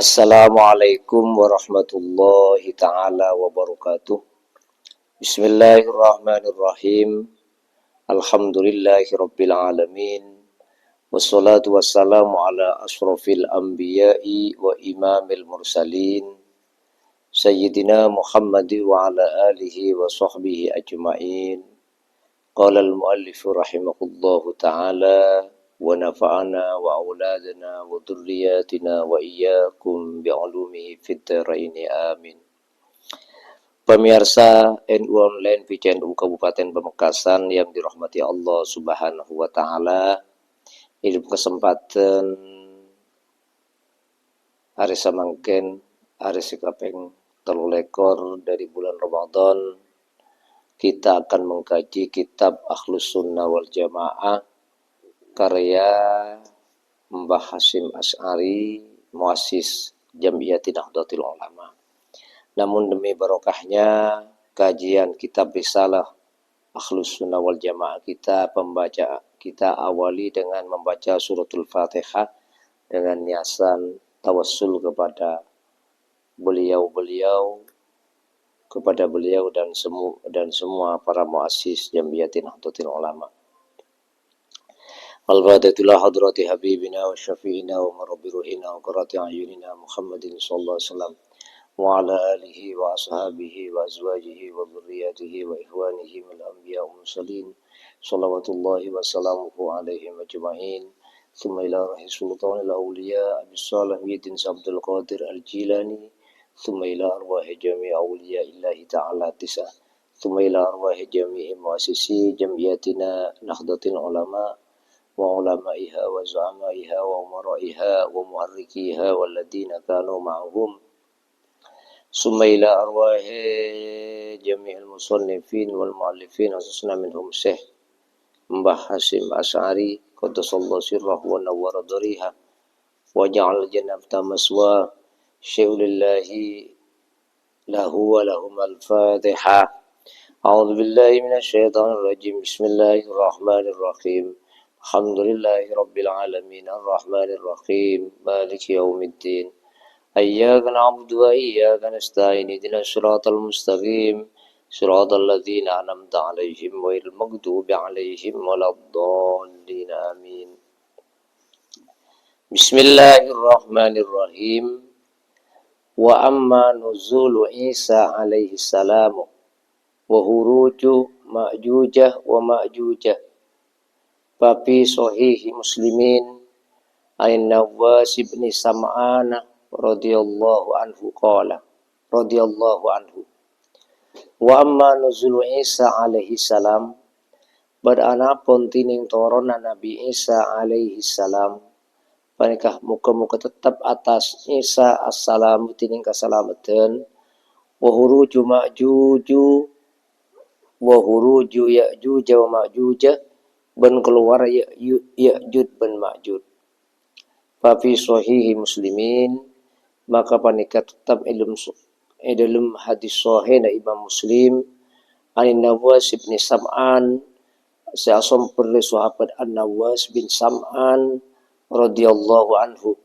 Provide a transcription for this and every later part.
Assalamualaikum warahmatullahi taala wabarakatuh. Bismillahirrahmanirrahim. Alhamdulillahirabbil alamin. Wassalatu wassalamu ala asyrafil anbiya'i wa imamil mursalin Sayyidina Muhammad wa ala alihi wa sahbihi ajma'in. Qala al-muallifu rahimahullahu ta'ala wa nafa'ana wa auladana wa dzurriyyatina wa iyyakum bi'ulumihi fid dharaini amin. Pemirsa NU Online PCNU Kabupaten Pamekasan yang dirahmati Allah Subhanahu wa taala, hidup kesempatan hari samangken hari sikapeng 3 lekor dari bulan Ramadan, kita akan mengkaji kitab Akhlus Sunnah wal Jamaah karya Mbah Hasyim Asy'ari, muassis Jam'iyyati Nahdlatul Ulama. Namun demi barokahnya kajian kitab Risalah Akhlus Sunnah wal Jamaah kita awali dengan membaca suratul Fatihah dengan niasan tawassul kepada beliau dan semua para muassis Jam'iyyati Nahdlatul Ulama. Al-Fatihatul hadrati habibina wa syafi'ina wa marabbi ruhina wa qurrati a'yunina Muhammadin sallallahu alaihi wasallam wa ala alihi wa ashabihi wa azwajihi wa dhurriyyatihi wa ikhwanihi minal anbiya wal mursalin shalawatullahi wa salamuhu alaihim ajma'in. Tsumma ila rahi sultanil awliya Abis Salahuddin Abdul Qadir Al-Jilani, tsumma ila arwahi jami' awliya illahi ta'ala tisah, tsumma ila arwahi jami'i muassisi Jam'iyyatina Nahdlatul Ulama wa ulamaiha wa zu'amaiha wa umaraiha wa muharrikiha walladina kanu ma'hum, summa ila arwahi jami'il musannifin wal muallifin khususna minhum Syekh Mbah Hasyim Asy'ari qaddasallahu sirrahu wa nawwara dhariha wa ja'al jannata maswa syai'ulillahi lahu wa lahum al-Fatihah. A'udzu billahi minasyaitonir rajim. Bismillahirrahmanirrahim. Alhamdulillahi rabbil alamin arrahmanir rahim maliki yaumiddin. Iyyaka na'budu wa iyyaka nasta'in ihdinas siratal mustaqim siratal ladzina an'amta 'alaihim ghairil maghdubi 'alaihim waladdallin amin. Bismillahirrahmanirrahim. Wa amma nuzulu Isa alaihi salam wa huruju Ma'jujah wa Ma'jujah Babi Sahihi Muslimin Ain Nawas ibn Sam'ana radhiyallahu anhu qala radhiyallahu anhu wa amma nuzulu Isa alaihi salam beranapun tining torona Nabi Isa alaihi salam panikah muka-muka tetap atas Isa assalamu tining kasalamatan wa huruju Ma'juju wa huruju Ya'juj wa Ma'juj ben keluar Ya'juj ben Ma'juj. Fafi sahihi muslimin maka panika tetap dalam hadis sahih na Imam Muslim Ain Nawas bin Sam'an seasom perlu sahabat An-Nawas bin Sam'an radhiyallahu anhu,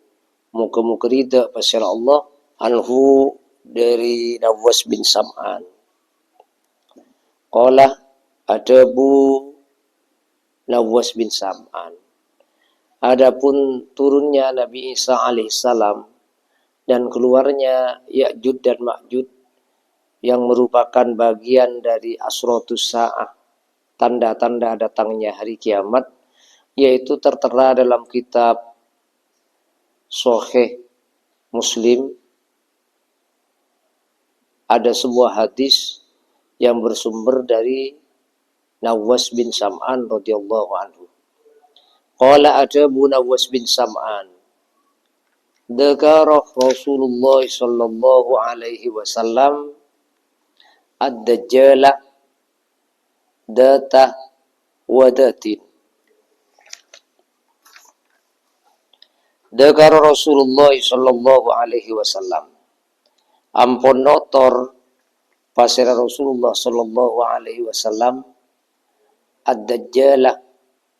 muka-muka rida pasir Allah anhu dari Nawas bin Sam'an. Qala adabu Nawas bin Sam'an. Adapun turunnya Nabi Isa alaihissalam dan keluarnya Ya'juj dan Ma'juj yang merupakan bagian dari asratus sa'ah, tanda-tanda datangnya hari kiamat, yaitu tertera dalam kitab Sahih Muslim. Ada sebuah hadis yang bersumber dari Nawas bin Sam'an radhiyallahu anhu. Qala adabu Nawas bin Sam'an. Dzakara Rasulullah sallallahu alaihi wasallam ad-dajjala data wadatin. Dzakara Rasulullah sallallahu alaihi wasallam. Ampun notor pasir Rasulullah sallallahu alaihi wasallam ad-dajjala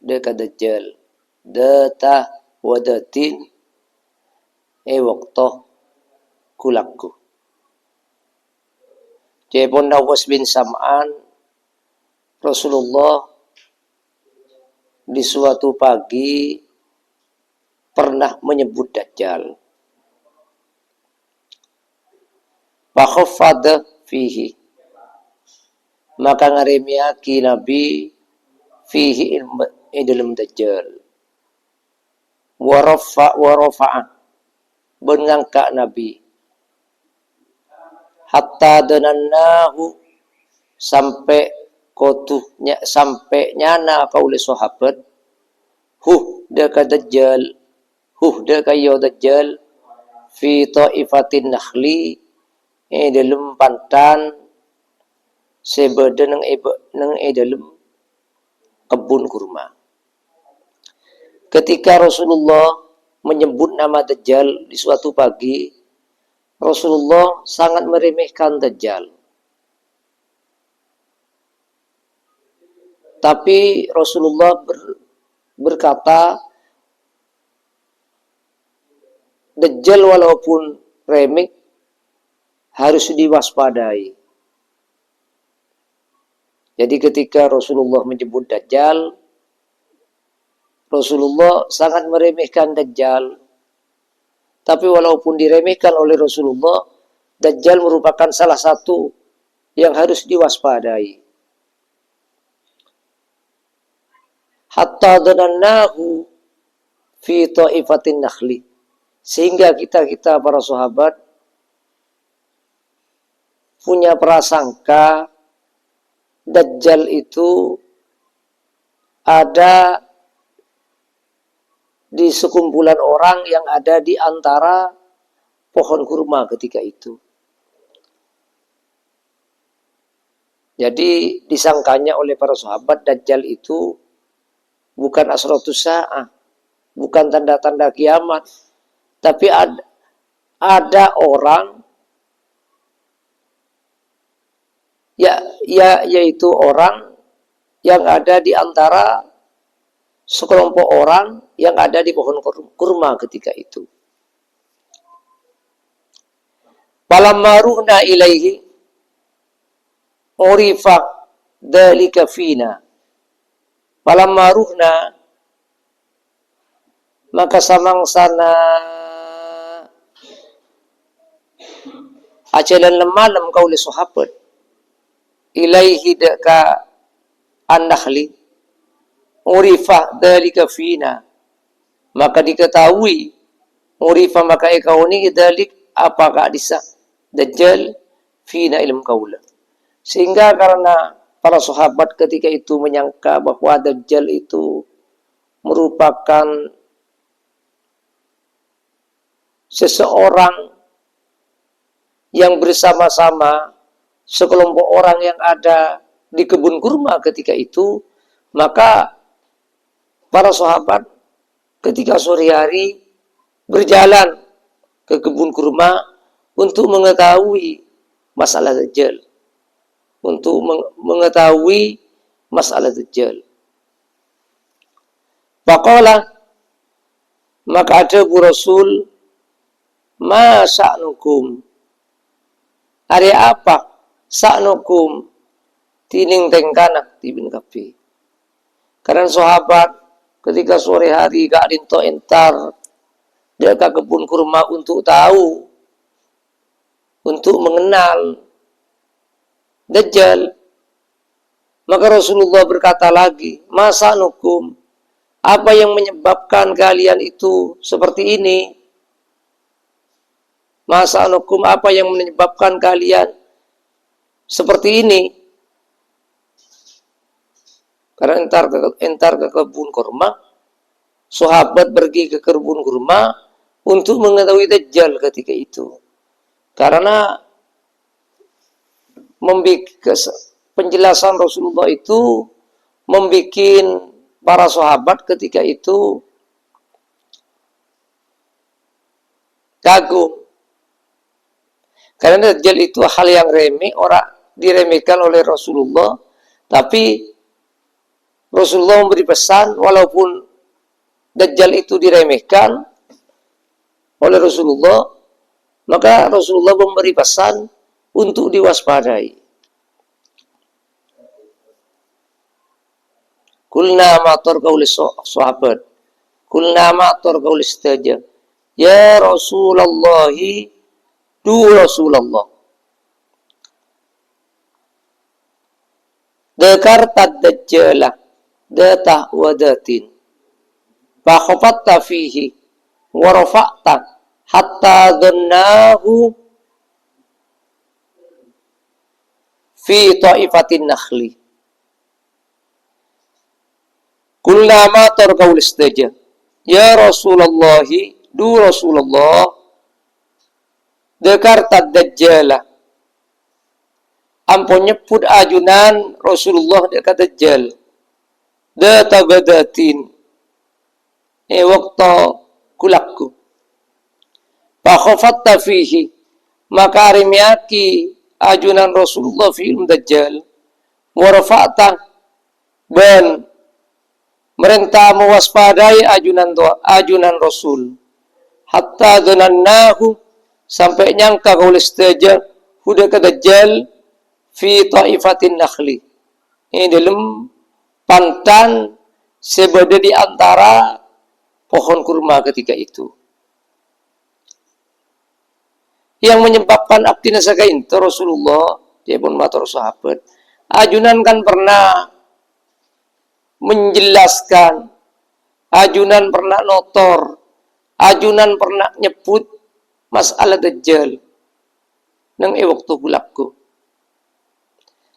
deka dajjal data wadatin waktu kulakku. Jepun Nawas bin Sam'an, Rasulullah di suatu pagi pernah menyebut Dajjal. Fakhaffada fihi, maka ngaremiaki Nabi fihi dalam Dajjal. Warafa'a mengangkat Nabi hatta danannahu, sampai kotuhnya, sampai nyana kauli sahabat deka Dajjal, deka yo Dajjal fi ta'ifatin nakhli, dalam pantan sebeda nang dalam kebun kurma. Ketika Rasulullah menyebut nama Dajjal di suatu pagi, Rasulullah sangat meremehkan Dajjal. Tapi Rasulullah berkata, Dajjal walaupun remeh harus diwaspadai. Jadi ketika Rasulullah menyebut Dajjal, Rasulullah sangat meremehkan Dajjal. Tapi walaupun diremehkan oleh Rasulullah, Dajjal merupakan salah satu yang harus diwaspadai. Hatta danannahu fi ta'ifatin nakhli, sehingga kita para sahabat punya prasangka Dajjal itu ada di sekumpulan orang yang ada di antara pohon kurma ketika itu. Jadi disangkanya oleh para sahabat Dajjal itu bukan asratus sa'ah, bukan tanda-tanda kiamat, tapi ada orang yaitu orang yang ada di antara sekelompok orang yang ada di pohon kurma ketika itu. Falamma ruhna ilaihi urifa dzalika fina. Falamma ruhna, maka samangsana ajalan lemalam kauli sahabat ilaihi deka an-nakhli urifa dzalika fina, maka diketahui urifa maka ikauni dzalik apakah disa Dajjal fina ilm kaula, sehingga karena para sahabat ketika itu menyangka bahwa Dajjal itu merupakan seseorang yang bersama-sama sekelompok orang yang ada di kebun kurma ketika itu, maka para sahabat ketika sore hari berjalan ke kebun kurma untuk mengetahui masalah Dajjal, untuk mengetahui masalah Dajjal. Faqala, maka ada Bu Rasul, ma sa'nukum, ada apa sa'nukum, tining tengkanak tibin kapi. Karena sahabat ketika sore hari gak rinto entar dia ke kebun kurma untuk tahu, untuk mengenal Dajjal. Maka Rasulullah berkata lagi, masa nukum, apa yang menyebabkan kalian itu seperti ini? Masa nukum, apa yang menyebabkan kalian seperti ini? Karena entar ke kebun kurma, sahabat pergi ke kebun kurma untuk mengetahui Dajjal ketika itu. Karena penjelasan Rasulullah itu membuat para sahabat ketika itu kagum. Karena Dajjal itu hal yang remeh, orang diremehkan oleh Rasulullah, tapi Rasulullah memberi pesan walaupun Dajjal itu diremehkan oleh Rasulullah, Maka Rasulullah memberi pesan untuk diwaspadai. Kulna matur kaulis sahabat. Kulna matur kaulis saja. Ya Rasulullah, du Rasulullah. Dzakarta dajjalah datah wadatin. Fakhafatta fihi wa rafa'ta hatta dhannahu fi ta'ifatin nakhli. Kulna matur kaulis saja. Ya Rasulullah, du Rasulullah, dzakarta dajjalah. Ampun nyebut ajunan Rasulullah dekat dajjal. Data badatin. Waktu kulakku. Fakhafatta fihi. Maka arimiaki ajunan Rasulullah film dajjal. Warafa'ta. Dan merintah mewaspadai ajunan Rasul. Hatta dhanannahu. Sampai nyangka oleh saja. Huda ke dajjal. Fi ta'ifatin nakhli. Ini dalam pantan sebeda di antara pohon kurma ketika itu. Yang menyebabkan abdi nasaka itu Rasulullah, dia pun matur sahabat. Ajunan kan pernah menjelaskan, ajunan pernah notor, ajunan pernah nyebut masalah dajjal. Nang waktu bulakku.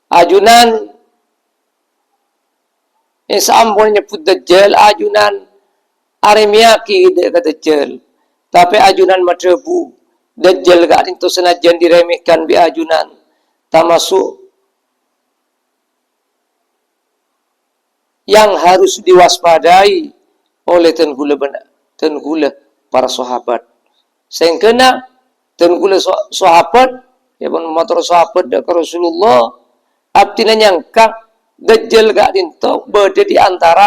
Ajunan sampun nyebut dajjal, ajunan aremiaki dekat dajjal. Tapi ajunan madrebu dajjal gak itu senajan diremehkan bi ajunan termasuk yang harus diwaspadai oleh tenggula para sahabat. Sehingga tenggula sahabat ya pun motor sahabat dekat Rasulullah. Abdina nyangka dajjal gak dinto berada di antara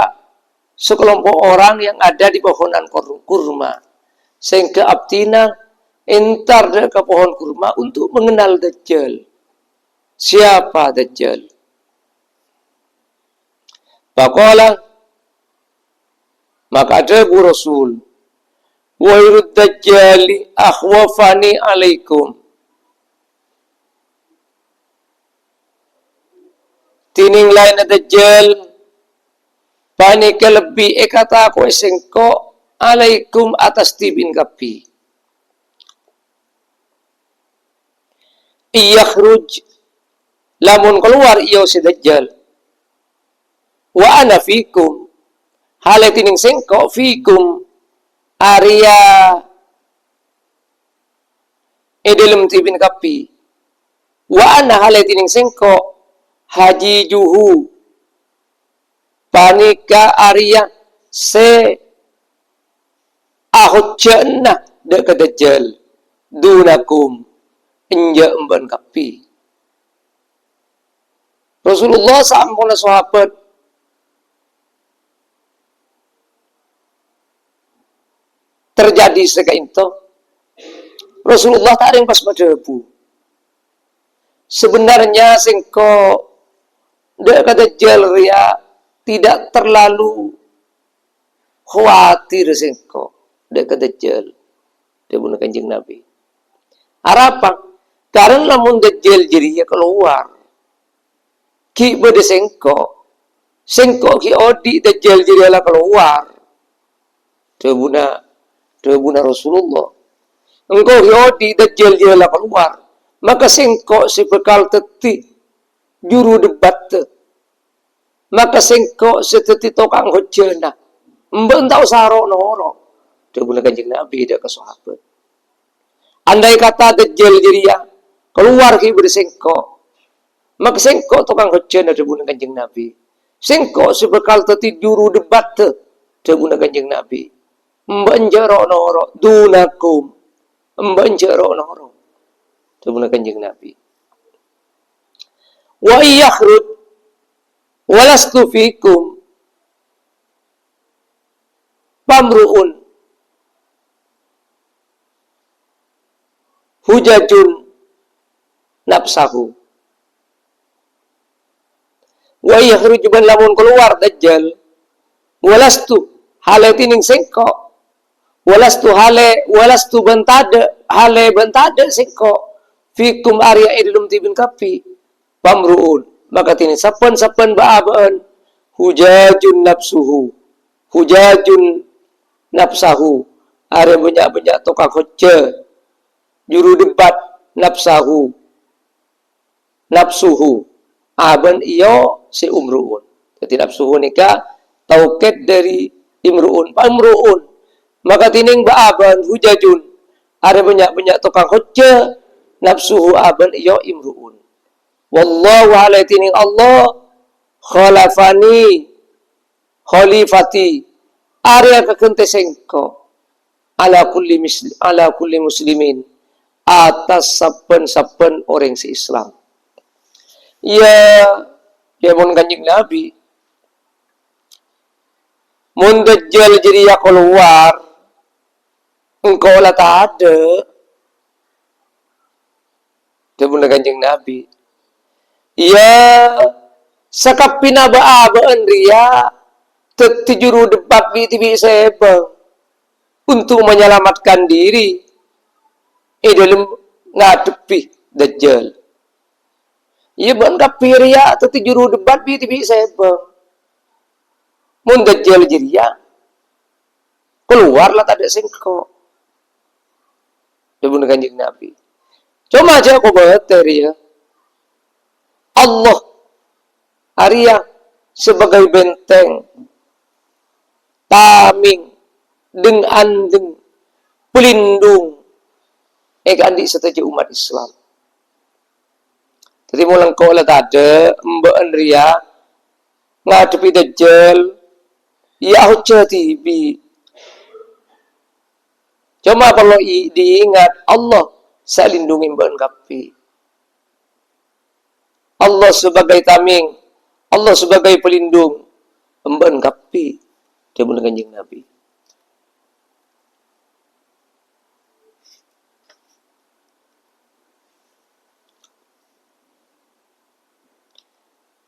sekelompok orang yang ada di pohonan kurma. Sehingga abdina entar ke pohon kurma untuk mengenal dajjal. Siapa dajjal? Faqala, maka ada bu Rasul, wairud dajjali akhwafani alaikum. Tining lain dajjal panika lebih kata aku sengko alaikum atas tibin kapi. Iyakhruj lamun keluar iyo si dajjal. Wa ana fikum hale tining sengko fikum Arya dalam tibin kapi. Wa ana hale tining sengko haji juhu panika Arya se ahut jannah dekat dajjal dunakum inja emban kapi. Rasulullah sampun sahabat terjadi sekainto. Rasulullah tak ada yang pas berdebu. Sebenarnya singko dekat dajjal ria tidak terlalu khawatir singko dekat dajjal. Dia bunuh kanjeng Nabi. Apa? Karena lamun dajjal jadi keluar. Ki bade singko ki odi dajjal jadi ala keluar. Dia bunuh Rasulullah. Engkau ki odi dajjal jadi ala keluar. Maka singko si bekal teti juru debat. Maka singko si teti tokang hujana. Mbentau saro noro. Dia bunuh kanjeng Nabi dia ke sahabat. Andai kata dajjal jadi ya keluar ki bersingko. Maka singko tokang hujana dia bunuh kanjeng Nabi. Singko si bekal teti juru debat. Dia bunuh kanjeng Nabi. Mbanjaro noro dunakum. Mbanjaro noro. Itu benar kanjeng Nabi. Wa yakhrud walastu fikum pamruun hujajun nafsahu. Wa yakhruju ban lamun keluar dajjal walastu hale tining sengko walastu bentade sengko fikum arya idlum tibin kapi pamruun maka tini sapan baabaan hujajun nafsahu are banyak tokak hocce juru debat nafsuhu aban iyo si umruun. Jadi nafsuhu nikah tauket dari imruun maka tining baaban hujajun are banyak tokak hocce nafsuhu aban iyo imruun. Wallahu ala tining Allah khalifati area kakente sengko ala kulli muslimin atas saben orang si Islam. Ya mun kanjing Nabi mun dajjal jadi ya keluar engkau lah tak ada dia mun kanjing Nabi sakapina baabaan ria tetijuru debat bi sebang untuk menyelamatkan diri dalam ngadepi dajjal. Ia ban kapiria tetijuru debat bi sebang mun dajjal jiria keluarlah tak ada sengko dia kanjeng Nabi. Cuma aja aku bater ya Allah Arya sebagai benteng taming dengan pelindung andi setuju umat Islam. Jadi mulang kau lah ada mbak Andria ngadepi dajjal ya hujjah tibi. Cuma kalau diingat Allah saya lindungi mbak kapi. Allah sebagai taming, Allah sebagai pelindung mbak kapi. Dia mulai kanjeng Nabi.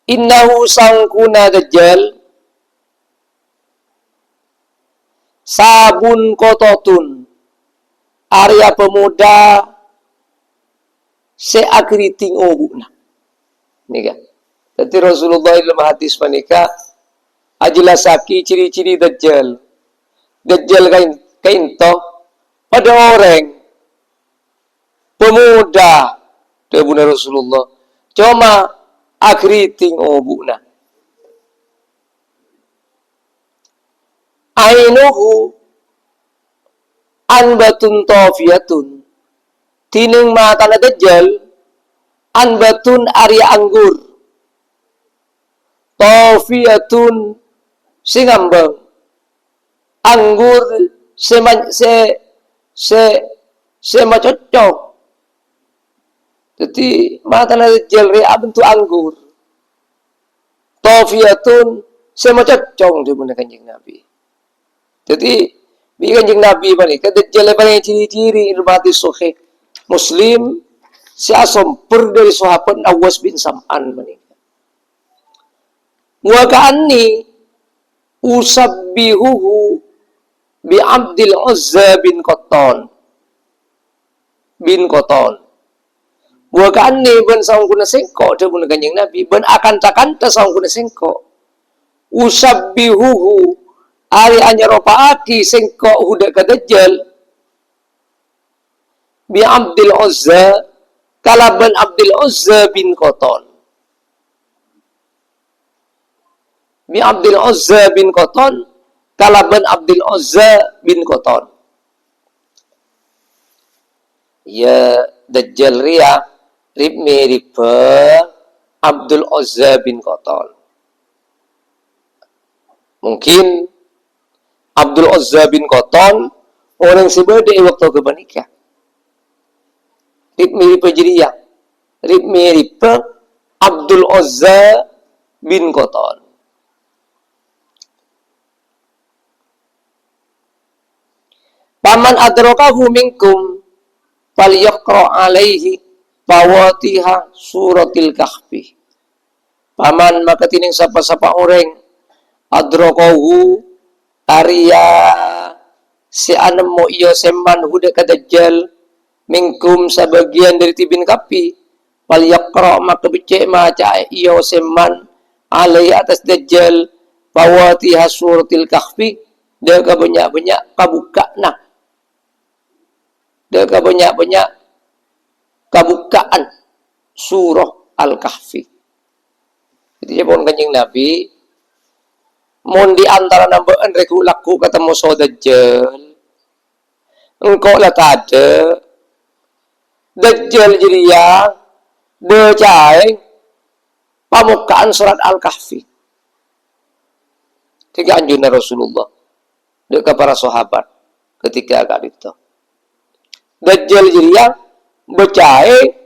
Innahu sangkuna dajjal sabun kototun Arya pemuda seakriting obuna. Nika. Jadi Rasulullah dalam hadis panika ajelasaki ciri-ciri dajjal. Dajjal kainto pada orang pemuda debuna Rasulullah. Cuma akriting obuna. Ainuhu anbatun tawfiyatun tining mata na dajjal anbatun arya anggur tawfiyatun singambang anggur semacocok jadi mata na dajjal ria bentuk anggur tawfiyatun semacocok dia muna kanjeng Nabi. Jadi kanjeng Nabi bani kadajjal bani ciri-ciri ilmati sahih Muslim si asomper dari sahabat Nawas bin Sam'an bani. Wa ka'anni usabbihuhu bi Abdul Uzza bin Qattan. Wa ka'anni ban saung kuna sengko dia muna kanjeng Nabi ban akan takanta saung kuna sengko. Usabbihuhu ari anyaropaaki sengko huda kadajjal bi Abdul Uzza kalaban Abdul Uzza bin Qattan. Bi Abdul Uzza bin Qattan kalaban Abdul Uzza bin Qattan. Ya dajjal ria rib mirip Abdul Uzza bin Qattan. Mungkin Abdul Uzza bin Qattan orang sebeda waktu kebanikah. Rib mirip Abdul Uzza bin Qattan. Paman adrakahu minkum falyaqra alaihi fawatiha suratil kahfi. Paman maka tining sapa-sapa orang adrakahu Arya si anem mo iyo seman huda ka dajjal mingkum sebagian dari tibin kapi wal yaqra maka becek maca iyo seman alai atas dajjal fawatiha suratil kahfi dia ka banyak-banyak kabukana dia ka banyak-banyak kabukaan surah al-kahfi. Jadi pun kanjeng Nabi mon di antara nambaan reku laku ketemu so dajjal engkau lah tada dajjal jadi yang becai pamukaan surat al-kahfi tiga anjuran Rasulullah dekat para sahabat ketika agak itu dajjal jadi yang becai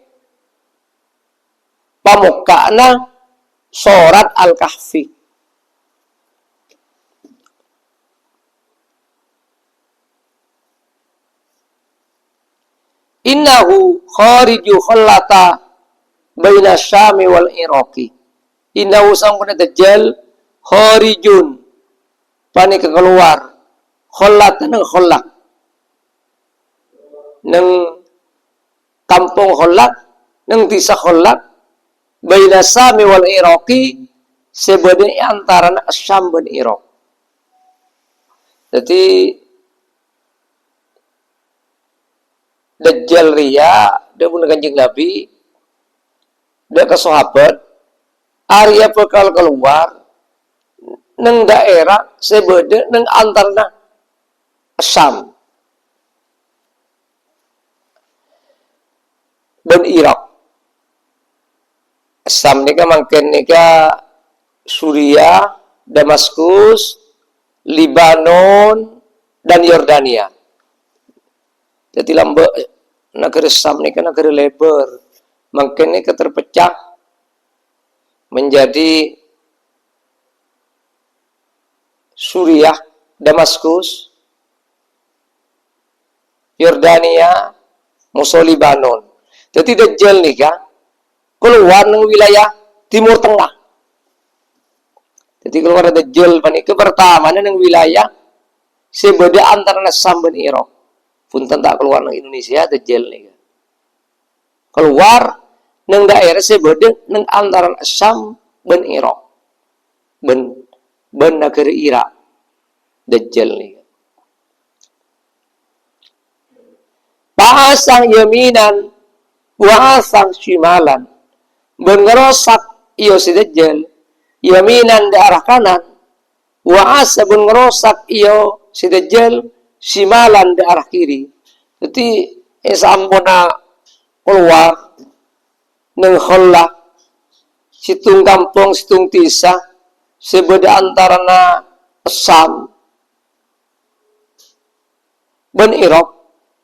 pamukaan surat al-kahfi. Innahu khariju khallata baina Syami wal Iraqi. Innahu sangkuna dajjal kharijun pani keluar khallata nang khallak nang kampung khallak nang desa khallak baina Syami wal Iraqi sebede antara Syam dan Iraq. Jadi Dajjal ria dia pun kanjeng Nabi dia ke sahabat Arya bakal keluar neng daerah sebede neng antarna Syam dan Irak. Syam nika mangken nika Suriah, Damaskus, Libanon dan Yordania. Jadi lambak negara Syam ini kan negara lebar, mungkin ini terpecah menjadi Suriah, Damaskus, Yordania, Musuh Libanon. Jadi Dajjal nih kan keluar dari wilayah Timur Tengah. Jadi keluar Dajjal panik pertama dari wilayah sebeda antara Syam dan Irak. Punten tak keluar ng Indonesia Dajjal nih. Keluar ng daerah sebeda ng antaran Syam dan Irak. Ben negara Irak Dajjal nih. Pasang yaminan wa asang shimalan. Ben ngerosak iyo si Dajjal yaminan di arah kanan wa asa ben ngerosak iyo si Dajjal simalan di arah kiri. Jadi sampuna keluar neng kholak situng kampung situng tisa sebeda antarana Syam ben Irak.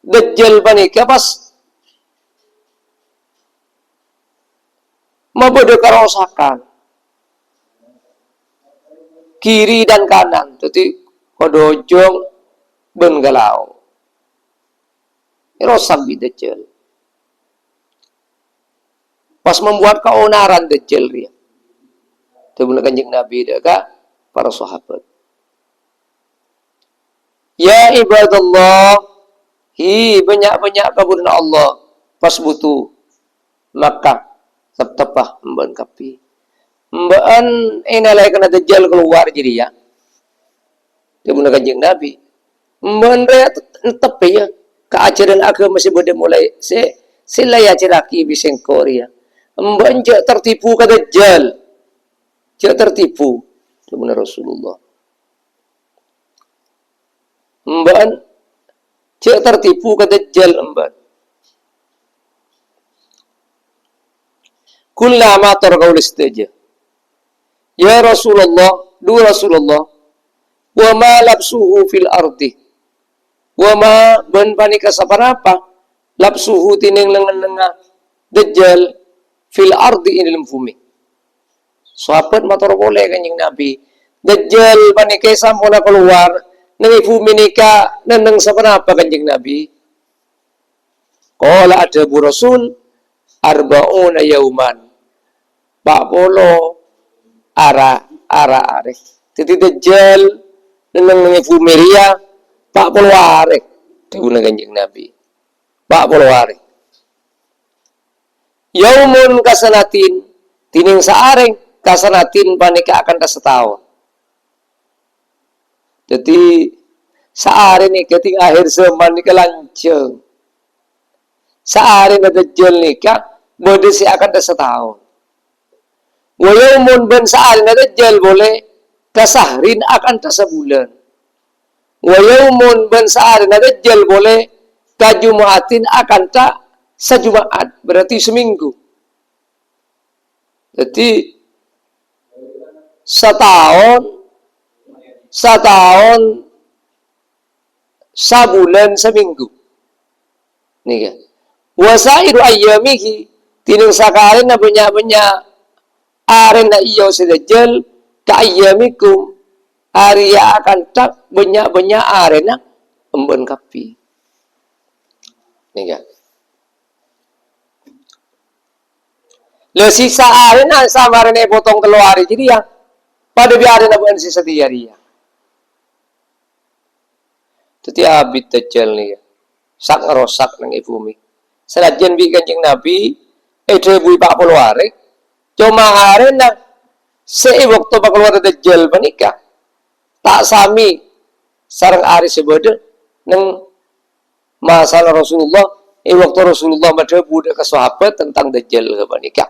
Dajjal panika pas mabodo karosakan kiri dan kanan. Jadi kodojong ben galau rosak di Dajjal pas membuat keonaran Dajjal dia temen kanjeng Nabi deka para sahabat ya ibadallah hi banyak-banyak kabudin Allah pas butuh maka tepah mban kapi mbaan inalai kena Dajjal keluar jadi ya temen kanjeng Nabi menrea tetap ya keajaran agama masih boleh mulai sila ya ceraki bising Korea mbak jak tertipu ke Dajjal jak tertipu sebenarnya Rasulullah mbak jak tertipu ke Dajjal mbak kullama tarqaul istaja ya Rasulullah dua Rasulullah wa ma labsuhu fil ardi wama ben panika saparapa lapsuhu tining lengan Dajjal fil ardi ing dalam bumi. Sahabat matur boleh kanjeng Nabi. Dajjal panika sampuna keluar nang bumi nika neneng saparapa kanjeng Nabi. Qala adabu Rasul arba'una yauman. Pak polo ara arek. Jadi Dajjal nang Fumeria Pak polo arek. Dawuh Kanjeng Nabi. Pak polo arek. Yaumun kasanatin tining saareng kasanatin panika akan kasetahun. Jadi saare nih keting akhir zaman nika lanceng. Saare na Dajjal nika bode si akan setahun. Wa yaumun ben saare na Dajjal boleh kasahrin akan sebulan. Wa yaumun ben saare na Dajjal boleh kajumuatin akan sejumaat, berarti seminggu. Jadi setahun sabulan seminggu. Nih kan. Wasairu ayyamihi tining sakarin na banyak-banyak aren na iyo si Dajjal ka ayyamikum Arya akan tak banyak-banyak aren na emben kapi. Nih kan. Le sisa aren na sama aren potong keluar jadi yang pada biarin na bukan sisa dia. Jadi abid Dajjal nih. Sak ngerosak nang bumi. Senajan bi Kanjeng Nabi bui pak keluarek cuma arena sei waktu pak keluar Dajjal menikah tak sami sareng ari sebode nang masalah Rasulullah waktu Rasulullah madhabu ke sahabat tentang Dajjal ke menikah.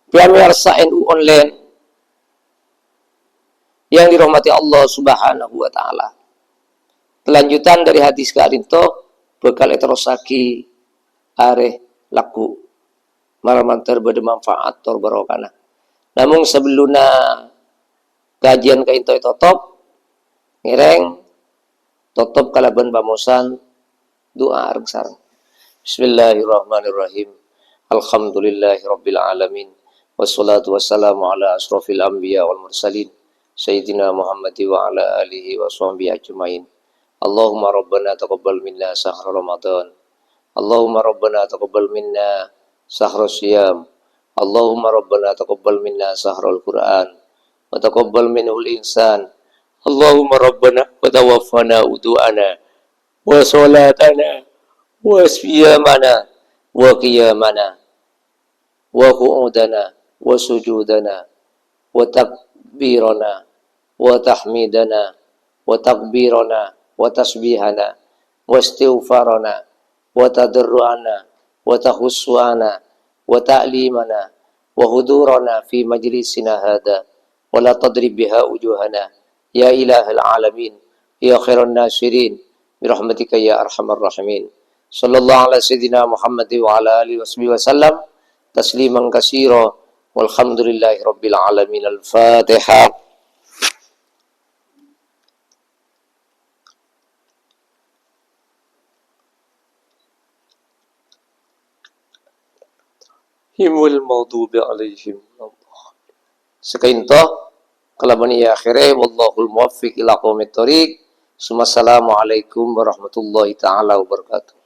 Pemirsa NU online yang dirahmati Allah Subhanahu wa taala. Kelanjutan dari hadis karinto bekal eterosaki are laku maramantar bermanfaat tor barokana. Namun sebelumnya kajian kainto totop ngereng totop kalaban pamosan doa areng sareng. Bismillahirrahmanirrahim. Alhamdulillahirabbil alamin. Wassalatu wassalamu ala asrofil anbiya wal mursalin Sayyidina Muhammad wa ala alihi wa sahbihi ajmain. Allahumma rabbana taqabbal minna sahra Ramadan. Allahumma rabbana taqabbal minna sahra siyam. Allahumma rabbana taqabbal minna sahra al-Qur'an wa taqabbal minhu al-insan. Allahumma rabbana wa tawaffana udu'ana wa salatana wa siyamana wa qiyamana wa qu'udana wa sujudana wa takbirana wa tahmidana wa takbirana wa tasbihana wa istighfarana wa tadarruana wa tahussuana wa ta'limana wa hudurana fi majlisina hada wa la tadrib biha ujuhana ya ilahal alamin ya khairan nasirin birahmatika ya arhamar rahimin. Sallallahu ala sayyidina Muhammad wa ala alihi wa sallam tasliman katsira walhamdulillahi rabbil alamin. Al-Fatihah. Himul maghdubi alaihim. Sekainto kalabani akhire wallahul muwaffiq ila aqwamit thoriq. Assalamualaikum warahmatullahi taala wabarakatuh.